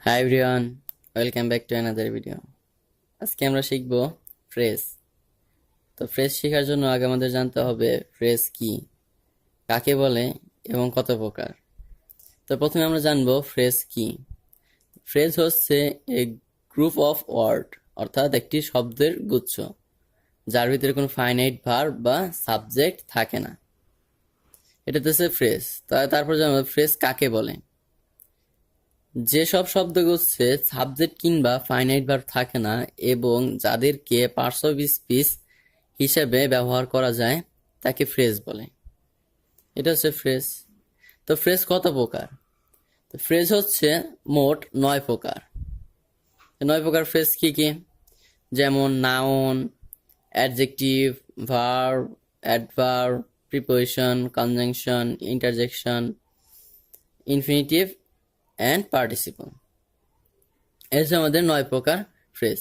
Hi everyone, welcome back to another video. আজকে আমরা শিখব ফ্রেজ। তো ফ্রেজ শেখার জন্য আগে আমাদের জানতে হবে ফ্রেজ কি, কাকে বলে এবং কত প্রকার। তো প্রথমে আমরা জানবো ফ্রেজ কি। ফ্রেজ হচ্ছে এ গ্রুপ অফ ওয়ার্ড, অর্থাৎ একটি শব্দের গুচ্ছ যার ভিতরে কোনো ফাইনাইট ভার্ব বা সাবজেক্ট থাকে না, এটা হচ্ছে ফ্রেজ। তারপর জানবো ফ্রেজ কাকে বলে। যেসব শব্দগুচ্ছে সাবজেক্ট কিংবা ফাইনাইট ভার্ব থাকে না এবং যাদেরকে পার্টস অফ স্পিচ হিসেবে ব্যবহার করা যায় তাকে ফ্রেজ বলে। এটা হচ্ছে ফ্রেজ। তো ফ্রেজ কত প্রকার? তো ফ্রেজ হচ্ছে মোট 9 প্রকার। 9 প্রকার ফ্রেজ কি কি? যেমন noun, adjective, verb, adverb, preposition, conjunction, interjection, infinitive and participle. এই হচ্ছে আমাদের 9 প্রকার ফ্রেজ।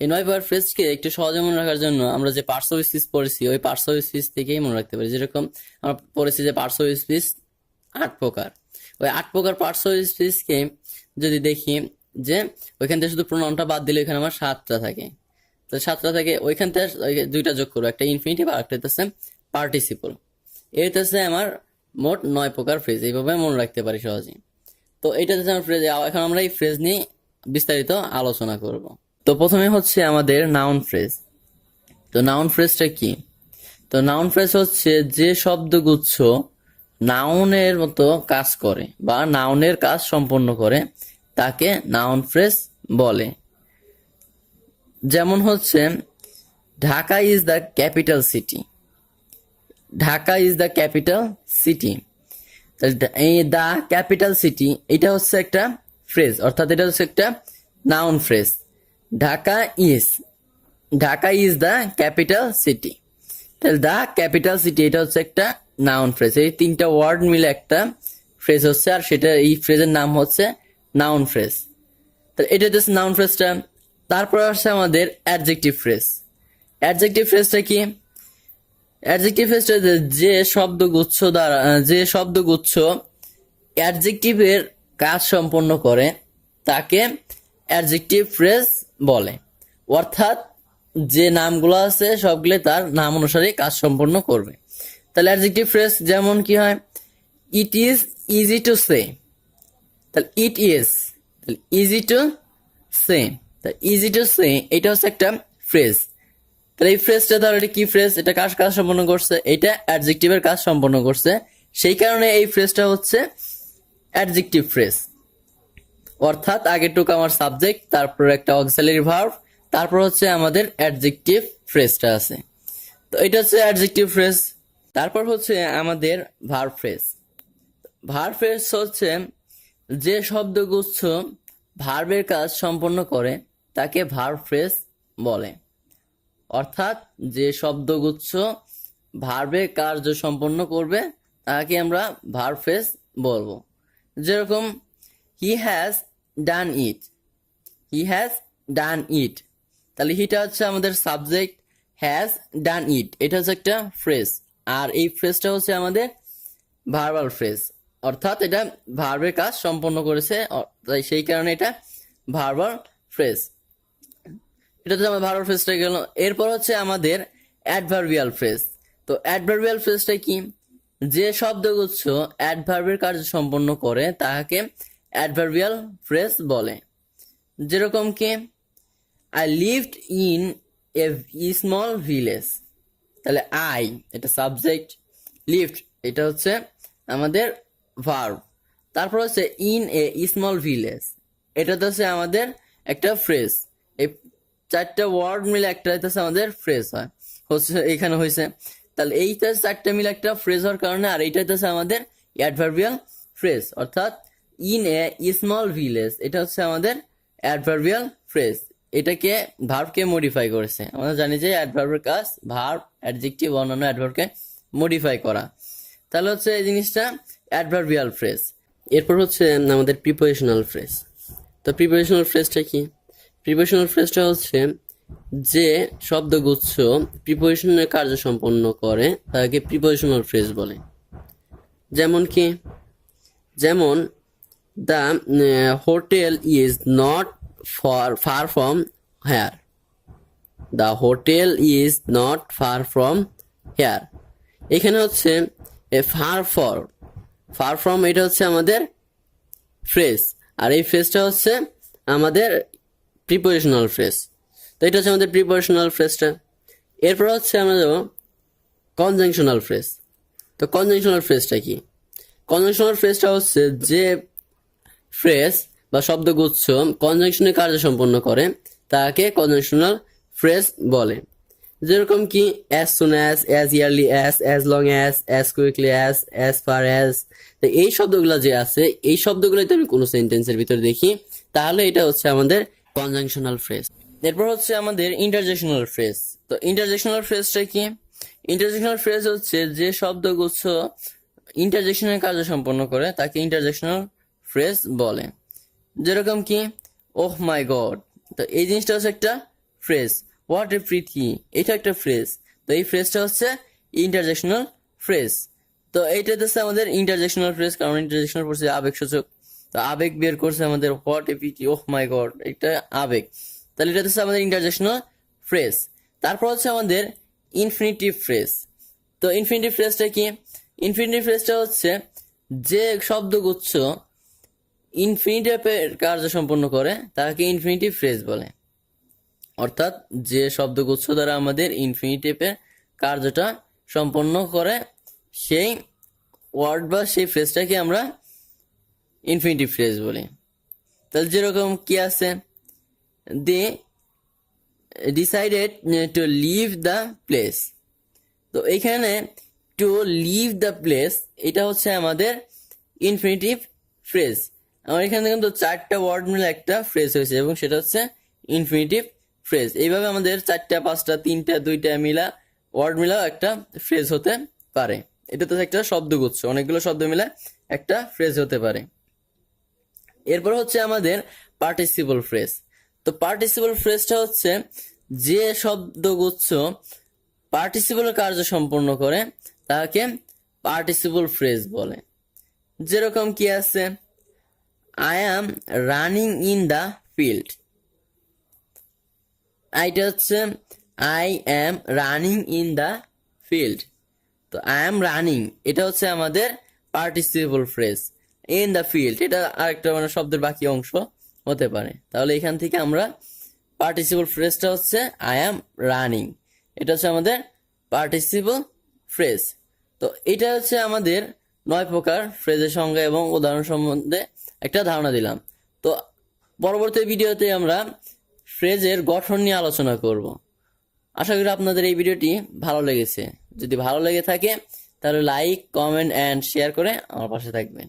এই 9 প্রকার ফ্রেজকে একটু সহজে মনে রাখার জন্য আমরা যে পার্টস অফ স্পিচ পড়েছি ওই পার্টস অফ স্পিচ থেকেই মনে রাখতে পারি। যেরকম আমরা পড়েছি যে পার্টস অফ স্পিচ 8 প্রকার। ওই 8 প্রকার পার্টস অফ স্পিচকে যদি দেখি যে ওইখান থেকে শুধু প্রোনাউনটা বাদ দিলে ওইখানে আমার 7টা থাকে। তো 7টা থেকে ওইখান থেকে 2টা যোগ করবো, একটা ইনফিনিটিভ আর একটা হচ্ছে পার্টিসিপল। এই হচ্ছে আমার মোট 9 প্রকার ফ্রেজ। এইভাবে মনে রাখতে পারি সহজে। তো এটা হচ্ছে আমার ফ্রেজ। এখন আমরা এই ফ্রেজ নিয়ে বিস্তারিত আলোচনা করব। তো প্রথমে হচ্ছে আমাদের নাউন ফ্রেজ। তো নাউন ফ্রেজটা কি? তো নাউন ফ্রেজ হচ্ছে যে শব্দগুচ্ছ নাউনের মতো কাজ করে বা নাউনের কাজ সম্পন্ন করে তাকে নাউন ফ্রেজ বলে। যেমন হচ্ছে Dhaka is the capital city. Dhaka is the capital city. এই দ্য ক্যাপিটাল সিটি এটা হচ্ছে একটা ফ্রেজ, অর্থাৎ এটা হচ্ছে একটা noun phrase. Dhaka is the capital city. তাহলে দ্য ক্যাপিটাল সিটি এটা হচ্ছে একটা নাউন ফ্রেজ। এই 3টা ওয়ার্ড মিলে একটা ফ্রেজ হচ্ছে, আর সেটা এই ফ্রেজের নাম হচ্ছে নাউন ফ্রেজ। তাহলে এটা হচ্ছে নাউন ফ্রেজটা। তারপর আসছে আমাদের অ্যাডজেক্টিভ ফ্রেজ। অ্যাডজেক্টিভ ফ্রেজটা কি? অ্যাডজেক্টিভ ফ্রেজটা যে শব্দগুচ্ছ অ্যাডজেক্টিভের কাজ সম্পন্ন করে তাকে অ্যাডজেক্টিভ ফ্রেজ বলে। অর্থাৎ যে নামগুলো আছে সবগুলো তার নাম অনুসারে কাজ সম্পন্ন করবে। তাহলে অ্যাডজেক্টিভ ফ্রেজ যেমন কি হয়? It is easy to say. তাহলে ইট ইজ, তাহলে ইজি টু সে, তাহলে ইজি টু সে এটা হচ্ছে একটা ফ্রেজ। তাহলে এই ফ্রেজটা তাহলে কি ফ্রেজ? এটা কাজ সম্পন্ন করছে? এটা অ্যাডজেক্টিভের কাজ সম্পন্ন করছে, সেই কারণে এই ফ্রেজটা হচ্ছে অ্যাডজেক্টিভ ফ্রেজ। অর্থাৎ আগেরটুক আমার সাবজেক্ট, তারপর একটা অক্সিলারি ভার্ব, তারপর হচ্ছে আমাদের অ্যাডজেক্টিভ ফ্রেজটা আছে। তো এটা হচ্ছে অ্যাডজেক্টিভ ফ্রেজ। তারপর হচ্ছে আমাদের ভার্ব ফ্রেজ। ভার্ব ফ্রেজ হচ্ছে যে শব্দগুচ্ছ ভার্বের কাজ সম্পন্ন করে তাকে ভার্ব ফ্রেজ বলে। অর্থাৎ যে শব্দগুচ্ছ ভার্বের কার্য সম্পন্ন করবে তাকে আমরা ভার্ব ফ্রেজ বলবো। যেরকম he has done it, he has done ইট। তাহলে হিটা হচ্ছে আমাদের সাবজেক্ট, হ্যাজ ডান ইট এটা হচ্ছে একটা ফ্রেজ, আর এই ফ্রেজটা হচ্ছে আমাদের ভার্বাল ফ্রেজ। অর্থাৎ এটা ভার্বের কাজ সম্পন্ন করেছে, তাই সেই কারণে এটা ভার্বাল ফ্রেজ। এটা তো আমার ভার্বাল ফ্রেজটা গেল। এরপর হচ্ছে আমাদের অ্যাডভার্বিয়াল ফ্রেজ। তো অ্যাডভার্বিয়াল ফ্রেজটা কি? যে শব্দগুচ্ছ অ্যাডভার্বের কার্য সম্পন্ন করে তাকে অ্যাডভার্বিয়াল ফ্রেজ বলে। যেরকম কি I lived in a small village. তাহলে আই এটা সাবজেক্ট, লিভড এটা হচ্ছে আমাদের ভার্ব, তারপর হচ্ছে ইন এ স্মল ভিলেজ এটা তো হচ্ছে আমাদের একটা ফ্রেজ। এই 4টা ওয়ার্ড মিলে একটা হচ্ছে আমাদের ফ্রেজ হয়, হচ্ছে এখানে হয়েছে। তাহলে এইটা 4টা মিলে একটা ফ্রেজ হওয়ার কারণে আর এইটা হচ্ছে আমাদের অ্যাডভার্বিয়াল ফ্রেজ। অর্থাৎ ইন এ স্মল ভিলেজ এটা হচ্ছে আমাদের অ্যাডভার্বিয়াল ফ্রেজ। এটাকে ভার্বকে মডিফাই করেছে। আমরা জানি যে অ্যাডভার্বের কাজ ভার্ব, অ্যাডজেক্টিভ, অন্যান্য অ্যাডভার্বকে মডিফাই করা। তাহলে হচ্ছে এই জিনিসটা অ্যাডভার্বিয়াল ফ্রেজ। এরপর হচ্ছে আমাদের প্রিপোজিশনাল ফ্রেজ। তো প্রিপোজিশনাল ফ্রেজটা কি? প্রিপোজিশনাল ফ্রেজটা হচ্ছে যে শব্দগুচ্ছ প্রিপোজিশনের কার্য সম্পন্ন করে তাকে প্রিপোজিশনাল ফ্রেজ বলে। যেমন কি? যেমন the hotel is not far from here. The hotel is not far from here. এখানে হচ্ছে ফার ফ্রম এটা হচ্ছে আমাদের ফ্রেজ, আর এই ফ্রেজটা হচ্ছে আমাদের প্রিপোজিশনাল ফ্রেজ। তো এটা হচ্ছে আমাদের প্রিপোজিশনাল ফ্রেজটা। এরপর হচ্ছে আমরা যাবো কনজাংশনাল ফ্রেজ। তো কনজাংশনাল ফ্রেজটা কি? কনজাংশনাল ফ্রেজটা হচ্ছে যে ফ্রেজ বা শব্দগুচ্ছ কনজাংশনের কার্য সম্পন্ন করে তাকে কনজাংশনাল ফ্রেজ বলে। যেরকম কি as soon as yearly as long as quickly as far as. তো এই শব্দগুলো যে আছে, এই শব্দগুলো যদি আমি কোনো সেন্টেন্সের ভিতরে দেখি তাহলে এটা হচ্ছে আমাদের কনজাংশনাল ফ্রেজ। এরপর হচ্ছে আমাদের ইন্টারজেকশনাল ফ্রেজ। তো ইন্টারজেকশনাল ফ্রেজটা কি? ইন্টারজেকশনাল ফ্রেজ হচ্ছে যে শব্দগুচ্ছ ইন্টারজেকশনের কার্য সম্পন্ন করে তাকে ইন্টারজেকশনাল ফ্রেজ বলে। যেরকম কি ওহ মাই গড, তো এই জিনিসটা হচ্ছে একটা ফ্রেজ। হোয়াট এ প্রীতি, এটা একটা ফ্রেজ। তো এই ফ্রেজটা হচ্ছে ইন্টারজেকশনাল ফ্রেজ। তো এইটাতে হচ্ছে আমাদের ইন্টারজেকশনাল ফ্রেজ, কারণ ইন্টারজেকশনাল ফ্রেজ আবেগ সূচক। তো আবেগ বের করছে আমাদের what a Preity, oh my god, এটা আবেগ। তাহলে এটা হচ্ছে আমাদের ইন্টারজেকশনাল ফ্রেজ। তারপর হচ্ছে আমাদের ইনফিনিটিভ ফ্রেজ। তো ইনফিনিটিভ ফ্রেজটা কি? ইনফিনিটিভ ফ্রেজটা হচ্ছে যে শব্দগুচ্ছ ইনফিনিটিভের কার্য সম্পন্ন করে তাকে ইনফিনিটিভ ফ্রেজ বলে। অর্থাৎ যে শব্দগুচ্ছ দ্বারা আমাদের ইনফিনিটিভের কার্যটা সম্পন্ন করে সেই ওয়ার্ড বা সেই ফ্রেজটাকে আমরা ইনফিনিটিভ ফ্রেজ বলি। তাহলে যেরকম কি আছে, they decided to leave the place. তো এইখানে টু লিভ দ্য প্লেস এটা হচ্ছে আমাদের ইনফিনিটিভ ফ্রেজ। আমার এখানে কিন্তু 4টা ওয়ার্ড মিলে একটা ফ্রেজ হয়েছে এবং সেটা হচ্ছে ইনফিনিটিভ ফ্রেজ। এইভাবে আমাদের 4টা 5টা 3টা 2টা মিলা ওয়ার্ড মিলাও একটা ফ্রেজ হতে পারে। এটা তো একটা শব্দগুচ্ছ, অনেকগুলো শব্দ মিলে একটা ফ্রেজ হতে পারে। এরপর হচ্ছে আমাদের পার্টিসিপল ফ্রেজ। তো পার্টিসিপল ফ্রেজটা হচ্ছে যে শব্দগুচ্ছ পার্টিসিপল কার্য সম্পন্ন করে তাকে পার্টিসিপল ফ্রেজ বলে। যেরকম কি আছে, I am running in the field. এটা হচ্ছে I am running in the field. তো আই অ্যাম রানিং এটা হচ্ছে আমাদের participle phrase. In the field এটা আরেকটা মানে শব্দের বাকি অংশ হতে পারে। তাহলে এখান থেকে আমরা পার্টিসিপল ফ্রেজটা হচ্ছে আই অ্যাম রানিং, এটা হচ্ছে আমাদের পার্টিসিপল ফ্রেজ। তো এটা হচ্ছে আমাদের 9 প্রকার ফ্রেজের সংজ্ঞা এবং উদাহরণ সম্বন্ধে একটা ধারণা দিলাম। তো পরবর্তী ভিডিওতে আমরা ফ্রেজের গঠন নিয়ে আলোচনা করব। আশা করি আপনাদের এই ভিডিওটি ভালো লেগেছে। যদি ভালো লেগে থাকে তাহলে লাইক, কমেন্ট অ্যান্ড শেয়ার করে আমার পাশে থাকবেন।